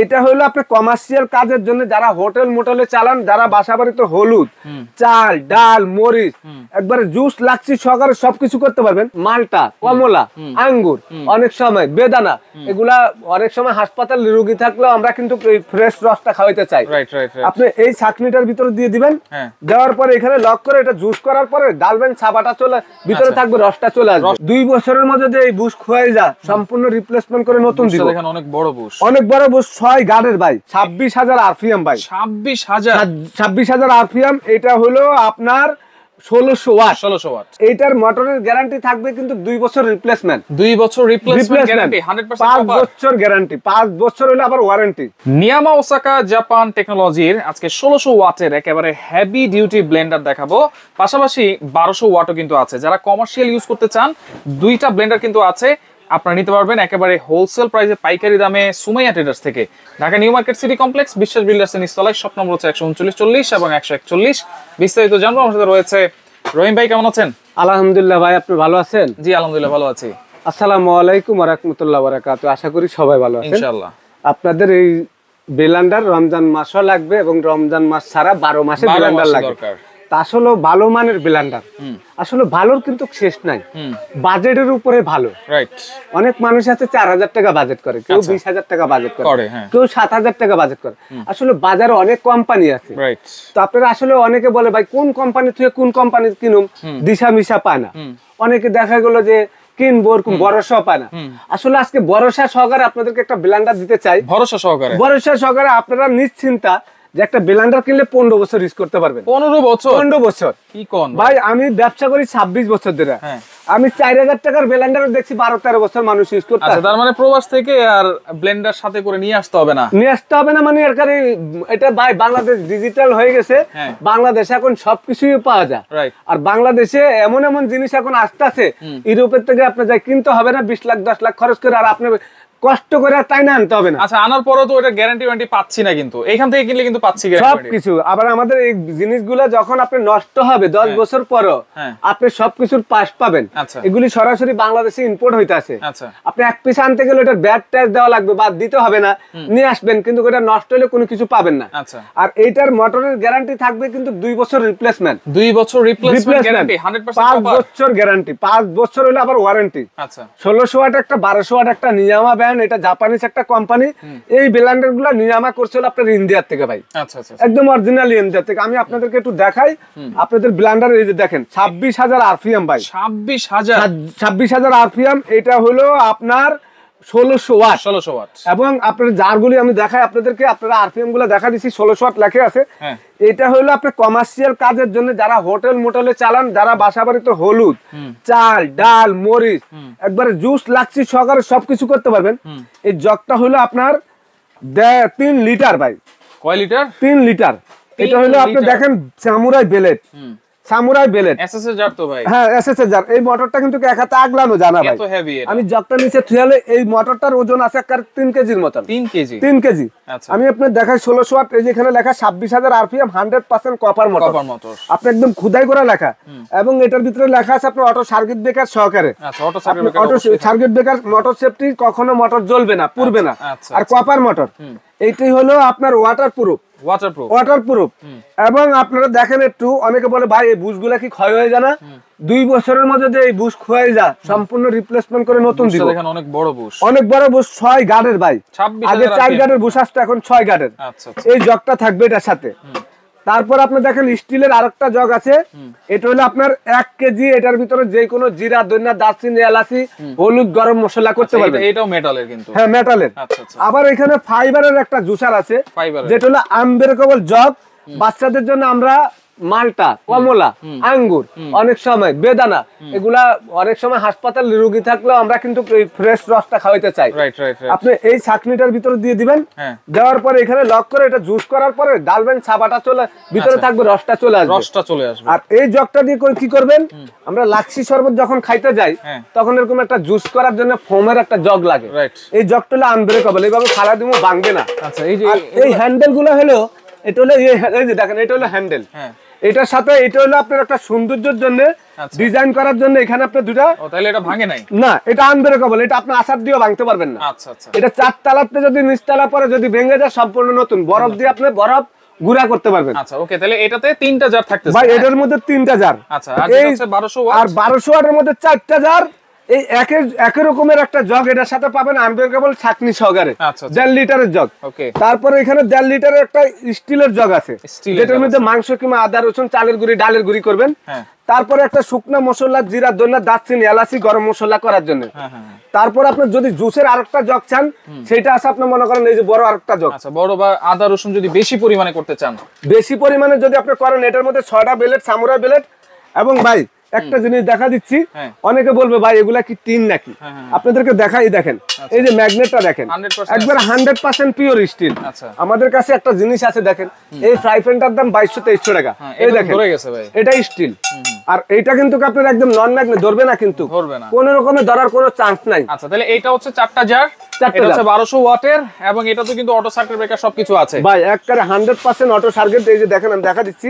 এটা হলো আপনি কমার্শিয়াল কাজের জন্য, যারা হোটেল মোটেলে চালান, যারা বাসা বাড়িতে হলুদ, চাল, ডাল, মরিচ, একবারে জুস লাচ্ছি সহকারে সবকিছু করতে পারবেন। মালটা, কমলা, আঙ্গুর, অনেক সময় বেদানা, এগুলা অনেক সময় হাসপাতাল রোগী থাকলেও আমরা কিন্তু ফ্রেশ রসটা খাওয়াইতে চাই। আপনি এই ছাকনিটার ভিতরে দিয়ে দিবেন, দেওয়ার পরে এখানে লক করে এটা জুস করার পরে ডালবেন, ছাপাটা চলে ভিতরে থাকবে, রসটা চলে আসবে। 2 বছরের মধ্যে যে এই বুশ খোয়াই যা সম্পূর্ণ রিপ্লেসমেন্ট করে নতুন দিব। দেখেন অনেক বড় বুশ, অনেক বড় বুশ, 6 গার্ডের ভাই, 26,000 আরপিএম ভাই, 26,000 আরপিএম। এটা হলো আপনার 1600 ওয়াট। এটার মোটরের গ্যারান্টি থাকবে কিন্তু 2 বছর রিপ্লেসমেন্ট, 2 বছর রিপ্লেসমেন্ট গ্যারান্টি, 100% 5 বছর গ্যারান্টি, 5 বছর হলো আবার ওয়ারেন্টি। নিয়ামা ওসাকা জাপান টেকনোলজির আজকে 1600 ওয়াটের একেবারে হেভি ডিউটি ব্লেন্ডার দেখাবো, পাশাপাশি 1200 ওয়াটও কিন্তু আছে। যারা কমার্শিয়াল ইউজ করতে চান, 2টা ব্লেন্ডার কিন্তু আছে, আপনারা নিতে পারবেন একেবারে হোলসেল প্রাইসে, পাইকারি দামে সুমাইয়া ট্রেডার্স থেকে, Dhaka new market city complex, বিশ্বাস বিল্ডার্সের নিচতলায়, শপ নম্বর হচ্ছে 13940 এবং 141। বিস্তারিত জানবো। আমার সাথে রয়েছে রহিম ভাই, কেমন আছেন? আলহামদুলিল্লাহ ভাই, আপনি ভালো আছেন? জি আলহামদুলিল্লাহ ভালো আছি। আসসালামু আলাইকুম ওয়া রাহমাতুল্লাহি ওয়া বারাকাতুহু। আশা করি সবাই ভালো আছেন ইনশাআল্লাহ। আপনাদের এই ব্লেন্ডার রমজান মাসও লাগবে এবং রমজান মাস ছাড়া 12 মাসে ব্লেন্ডার লাগবে। তা আসলে ভালো মানের ব্লেন্ডার, আসলে ভালোর কিন্তু শেষ নাই, বাজেটের উপরে ভালো। অনেক মানুষ আছে 4,000 টাকা বাজেট করে, কেউ 20,000 টাকা বাজেট করে, কেউ 7,000 টাকা বাজেট করে। আসলে বাজারে অনেক কোম্পানি আছে, তো আপনারা আসলে অনেকে বলে ভাই কোন কোম্পানি থেকে কোন কোম্পানি কিনুম, দিশা মিশা পায় না। অনেকে দেখা গেল যে কিনবো এরকম ভরসা পায় না। আসলে আজকে ভরসা সহকারে আপনাদেরকে একটা ব্লেন্ডার দিতে চাই, ভরসা সহকারে আপনারা নিশ্চিন্তা যে একটা ব্লেন্ডার কিনলে 15 বছর ইউজ করতে পারবেন। 15 বছর কি কোন ভাই, আমি ব্যবসা করি 26 বছর ধরে, আমি 4,000 টাকার ব্লেন্ডার দেখছি 12-13 বছর মানুষ ইউজ করতে। আচ্ছা, তার মানে প্রবাস থেকে আর ব্লেন্ডার সাথে করে নিয়ে আসতে হবে না মানে এর কারণে এটা ভাই বাংলাদেশ ডিজিটাল হয়ে গেছে, বাংলাদেশে এখন সবকিছুই পাওয়া যায়। আর বাংলাদেশে এমন এমন জিনিস এখন আসতেছে, ইউরোপের থেকে আপনি যাই কিনতে হবে না 20 লাখ 10 লাখ খরচ করে, আর আপনি কষ্ট করে টাইনা আনতে হবে না। আচ্ছা, আনার পরেও তো এটা গ্যারান্টি ওয়ারেন্টি পাচ্ছি না, কিন্তু এখান থেকে কিনলে কিন্তু পাচ্ছি সবকিছু। আবার আমাদের এই জিনিসগুলো যখন আপনি নষ্ট হবে 10 বছর পরও আপনি সবকিছুর পাস পাবেন। এগুলি সরাসরি বাংলাদেশে ইম্পোর্ট হইতে আছে। আপনি এক পিস আনতে গেলে ওটার ব্যাড ট্যাক্স দেওয়া লাগবে, বাদ দিতে হবে না, নিয়ে আসবেন, কিন্তু ওটা নষ্ট হলে কোনো কিছু পাবেন না। আর এইটার মোটরের গ্যারান্টি থাকবে কিন্তু 2 বছর রিপ্লেসমেন্ট, 2 বছর রিপ্লেসমেন্ট গ্যারান্টি, 100% 5 বছর গ্যারান্টি, 5 বছর হলে আবার ওয়ারেন্টি। 1600 ওয়াট একটা, 1200 ওয়াট একটা, নিয়ামা ব্র্যান্ড, এটা জাপানিজ একটা কোম্পানি। এই ব্লেন্ডার গুলো নিয়ামা করছিল আপনার ইন্ডিয়ার থেকে ভাই, একদম অরিজিনাল ইন্ডিয়া থেকে। আমি আপনাদেরকে একটু দেখাই আপনাদের ব্লেন্ডার, এই যে দেখেন 26,000 আরপিএম ভাই, 26,000 আরপিএম। এটা হলো আপনার 1600 ওয়াট। এবং আপনার জারগুলি আমি দেখাই আপনাদেরকে, আপনারা আরপিএম গুলো দেখা দিচ্ছি, 1600 ওয়াট লেখা আছে। এটা হলো আপনার কমার্শিয়াল কাজের জন্য, যারা হোটেল মোটেলে চালান, যারা বাসা বাড়িতে হলুদ, চাল, ডাল, মরিচ, একবারে জুস লাচ্ছি সহকারে সবকিছু করতে পারবেন। এই জগটা হলো আপনার 3 লিটার ভাই। কয় লিটার? 3 লিটার। এটা হলো আপনি দেখেন সামুরাই ব্লেড, এসএস জার তো ভাই, হ্যাঁ এসএস জার। এই মোটরটা কিন্তু এক হাতে আগলানো জানা ভাই, এত হেভি। আমি জগটা নিচে থুয়ালে এই মোটরটার ওজন আছে 3 কেজির মত, 3 কেজি। আমি আপনাদের দেখাই 1600 ওয়াট। এই যে এখানে লেখা 26,000 আরপিএম, 100% কপার মোটর, আপনি একদম খুদাই করে লেখা। এবং এটার ভিতরে লেখা আছে আপনার অটো সার্কিট ব্রেকার সহকারে। আচ্ছা, auto circuit breaker, motor safety, কখনো মোটর জ্বলবে না, পুড়বে না। আর কপার মোটর, এইটাই হলো আপনার ওয়াটারপ্রুফ। এবং আপনারা দেখেন একটু, অনেকে বলে ভাই এই বুশগুলা কি ক্ষয় হয়ে যায় না? 2 বছরের মধ্যে যে এই বুশ ক্ষয় যায় সম্পূর্ণ রিপ্লেসমেন্ট করে নতুন দিব। দেখেন অনেক বড় বুশ, 6 গার্ডের ভাই, আগে 4 গার্ডের বুশ আসতো, এখন 6 গার্ডের। এই জগটা থাকবে এটার সাথে। তারপর আপনি দেখেন স্টিলের আরেকটা জগ আছে, এটা হলো আপনার 1 কেজি। এটার ভিতরে যে কোনো জিরা, ধনিয়া, দারচিনি, এলাচি, হলুদ, গরম মশলা করতে পারবেন। এটাও মেটালের কিন্তু, হ্যাঁ মেটালের। আবার এখানে ফাইবারের একটা জুসার আছে, যেটা হলো আনব্রেকেবল জগ। বাচ্চাদের জন্য আমরা মালটা, কমলা, আঙ্গুর, অনেক সময় বেদানা, এগুলা অনেক সময় হাসপাতাল রোগী থাকলেও আমরা কিন্তু ফ্রেশ রসটা খাওয়াইতে চাই। আপনি এই ছাকনিটার ভিতরে দিয়ে দিবেন, দেওয়ার পরে এখানে লক করে এটা জুস করার পরে ডালবেন, ছাপাটা চলে ভিতরে থাকবে, রসটা চলে আসবে। আর এই জগটা দিয়ে কি করবেন, আমরা লাচ্ছি শরবত যখন খাইতে যাই তখন এরকম একটা জুস করার জন্য ফোমের একটা জগ লাগে। এই জগটা হলো আনব্রেকেবল, এইভাবে ফালা দিব, ভাঙবে না। আচ্ছা, এই হ্যান্ডেল গুলো হলো, এটা হলো এই যে দেখেন, এটা হলো হ্যান্ডেল। এটার সাথে এটা হলো আপনার একটা সৌন্দর্যের জন্য ডিজাইন করার জন্য এখানে আপনি দুটা। তাহলে এটা ভাঙে নাই? না, এটা আনব্রেকেবল, এটা আপনি আছাড় দিয়েও ভাঙতে পারবেন না। আচ্ছা আচ্ছা। এটা 4 তলাতে যদি নিচতলা পরে যদি ভেঙে যায় সম্পূর্ণ নতুন, বরফ দিয়ে আপনি বরফ গুঁড়া করতে পারবেন। আচ্ছা ওকে, তাহলে এটাতে 3টা জার থাকতেছে ভাই, এটার মধ্যে 3টা জার। আচ্ছা, আর এটা হচ্ছে 1200 ওয়াট। আর 1200 ওয়াটের মধ্যে 4টা জার। এই একই রকমের একটা জগ এটার সাথে পাবেন আনব্রেকেবল ছাকনি সহকারে। আচ্ছা 1.5 লিটারের জগ। ওকে। তারপরে এখানে 1.5 লিটারের একটা স্টিলের জগ আছে, যেটার মধ্যে মাংস কিংবা আদা রসুন চালের গুঁড়ি ডালের গুঁড়ি করবেন। তারপরে একটা শুকনা মশলা, জিরা, ধনিয়া, দারচিনি, এলাচি, গরম মশলা করার জন্য। তারপর আপনি যদি জুসের আরেকটা জগ চান, সেটা আছে আপনি মনে করেন এই যে বড় আরেকটা জগ। আচ্ছা, বড় বা আদা রসুন যদি বেশি পরিমাণে করতে চান, বেশি পরিমাণে যদি আপনি করেন, এটার মধ্যে 6টা ব্লেড, সামুরাই ব্লেড। এবং ভাই একটা জিনিস দেখা দিচ্ছি, অনেকে বলবে ভাই এগুলা কি টিন নাকি, আপনাদেরকে দেখাই। দেখেন এই যে ম্যাগনেটটা দেখেন, একবার 100% পিওর স্টিল। আমাদের কাছে একটা জিনিস আছে দেখেন, এই ফ্রাই প্যানটার দাম 2200-2300 টাকা। এই দেখেন এটা স্টিল, আর এটা কিন্তু আপনার একদম নন ম্যাগনেট, ধরবে না কিন্তু, কোন রকমের ধরার কোনো চান্স নাই। আচ্ছা, তাহলে এটা হচ্ছে 4টা জার, এটা হচ্ছে 1200 ওয়াটের, এবং এটা তো কিন্তু অটো সার্কিট ব্রেকার সবকিছু আছে ভাই, একবারে 100% অটো সার্কিট। এই যে দেখেন আমি দেখা দিচ্ছি,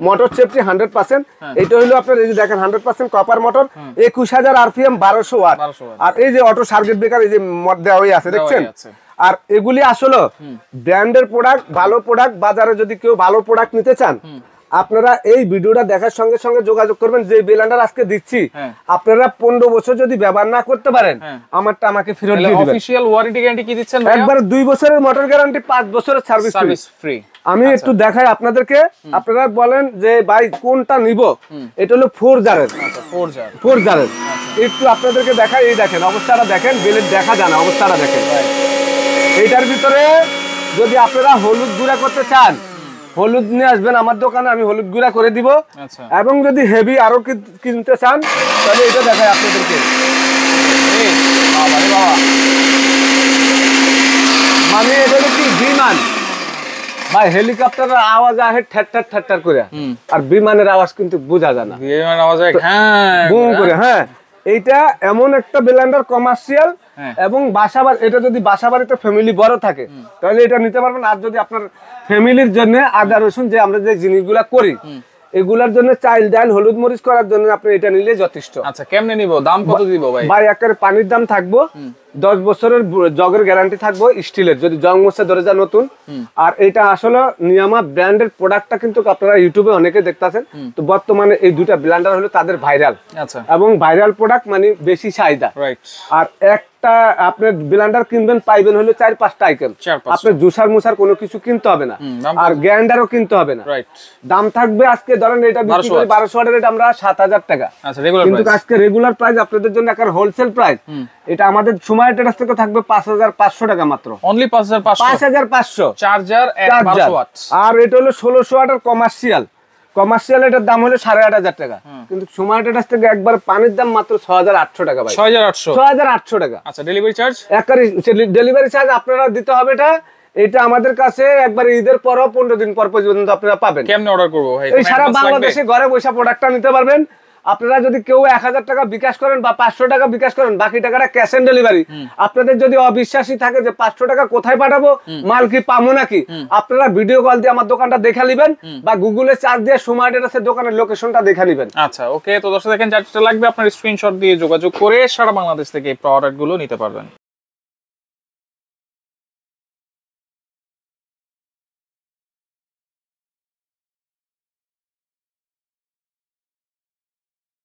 মোটর সেফটি 100%। এটা হলো আপনার এই যে দেখেন 100% কপার মোটর, 21000 আরপিএম, 1200 ওয়াট। আর এই যে অটো সার্কিট ব্রেকার এই যে মড দেওয়াই আছে দেখছেন। আর এগুলি আসলে ব্র্যান্ডের প্রোডাক্ট, ভালো প্রোডাক্ট। বাজারে যদি কেউ ভালো প্রোডাক্ট নিতে চান, আপনারা এই ভিডিওটা দেখার সঙ্গে সঙ্গে যোগাযোগ করবেন। যে ব্লেন্ডার আজকে দিচ্ছি, আপনারা 15 বছর যদি ব্যবহার না করতে পারেন, আমারটা আমাকে ফেরত দিয়ে দিবেন। অফিশিয়াল ওয়ারেন্টি গ্যারান্টি কি দিচ্ছেন? একবার 2 বছরের মোটর গ্যারান্টি, 5 বছরের সার্ভিস ফ্রি। আমি একটু দেখাই আপনাদেরকে, আপনারা বলেন যে ভাই কোনটা নিব। এটা হলো 4 জারের। আচ্ছা, 4 জারের। একটু আপনাদেরকে দেখাই, এই দেখেন অবস্থাটা দেখেন, ব্লেড দেখা যায় না, অবস্থাটা দেখেন। এইটার ভিতরে যদি আপনারা হলুদ গুঁড়া করতে চান, হলুদ নিয়ে আসবেন আমার দোকানে, আমি হলুদ গুঁড়া করে দিব। এবং যদি হেভি আরো কিনতে চান, তাহলে এটা দেখাই আপনাদেরকে। মানে এটা হলো কি বিমান ভাই, হেলিকপ্টারের আওয়াজ আসে ঠ্যাট ঠ্যাট করে, আর বিমানের আওয়াজ কিন্তু বোঝা যায় না, বিমানের আওয়াজ বুম করে। হ্যাঁ, এইটা এমন একটা ব্লেন্ডার, কমার্শিয়াল এবং বাসাবাড়ি। এটা যদি বাসাবাড়িতে ফ্যামিলি বড় থাকে, তাহলে এটা নিতে পারবেন। আর যদি আপনার ফ্যামিলির জন্য আদা রসুন, যে আমরা যে জিনিসগুলা করি, এগুলার জন্য চাল ডাল হলুদ মরিচ করার জন্য আপনি এটা নিলে যথেষ্ট। আচ্ছা, কেমনে নিব? দাম কত দিব ভাই? ভাই একেবারে পানির দাম থাকবো, 10 বছরের জগের গ্যারান্টি থাকবো স্টিলের, যদি জং মোছা ধরে যায় নতুন। আর এটা আসলে নিয়ামা ব্র্যান্ডের প্রোডাক্টটা কিন্তু আপনারা ইউটিউবে অনেকে দেখতেছেন। তো বর্তমানে এই দুটা ব্লেন্ডার হলো তাদের ভাইরাল, এবং ভাইরাল প্রোডাক্ট মানে বেশি চাহিদা। আর একটা আপনি ব্লেন্ডার কিনবেন, পাইবেন হলো 4-5টা আইটেম। আপনি জুসার মুসার কোনো কিছু কিনতে হবে না, আর গ্রাইন্ডারও কিনতে হবে না। দাম থাকবে আজকে ধরেন এটা বিক্রি করি 1200 ওয়াটের, এটা আমরা 7000 টাকা। কিন্তু আজকে রেগুলার প্রাইস আপনাদের জন্য একটা হোলসেল প্রাইস, এটা আমাদের সময় টেরাস থেকে থাকবে 5500 টাকা মাত্র। Only 5500 charger 1200 watt. আর এটা হলো 1600 ওয়াটের কমার্শিয়াল, এটার দাম হলো 8500 টাকা। কিন্তু সময় টেরাস থেকে একবার পানির দাম মাত্র 6800 টাকা ভাই, 6800 টাকা। আচ্ছা, ডেলিভারি চার্জ? ডেলিভারি চার্জ আপনারা দিতে হবে। এটা আমাদের কাছে একবার ঈদের পর 15 দিন পর পর্যন্ত আপনারা পাবেন। কেমনে অর্ডার করব ভাই? এই সারা বাংলাদেশে ঘরে বসে প্রোডাক্টটা নিতে পারবেন। আপনারা যদি কেউ 1000 টাকা বিকাশ করেন বা 500 টাকা বিকাশ করেন, বাকি টাকাটা ক্যাশ অন ডেলিভারি। আপনাদের যদি অবিশ্বাসী থাকে যে 500 টাকা কোথায় পাঠাবো, মাল কি পাবো নাকি, আপনারা ভিডিও কল দিয়ে আমার দোকানটা দেখে নেবেন, বা গুগলে সার্চ দিয়ে সময় টেরাসের দোকানের লোকেশনটা দেখে নেবেন। আচ্ছা ওকে, তো দর্শক দেখেন, চার্জটা লাগবে, আপনার স্ক্রিনশট দিয়ে যোগাযোগ করে সারা বাংলাদেশ থেকে এই প্রোডাক্টগুলো নিতে পারবেন।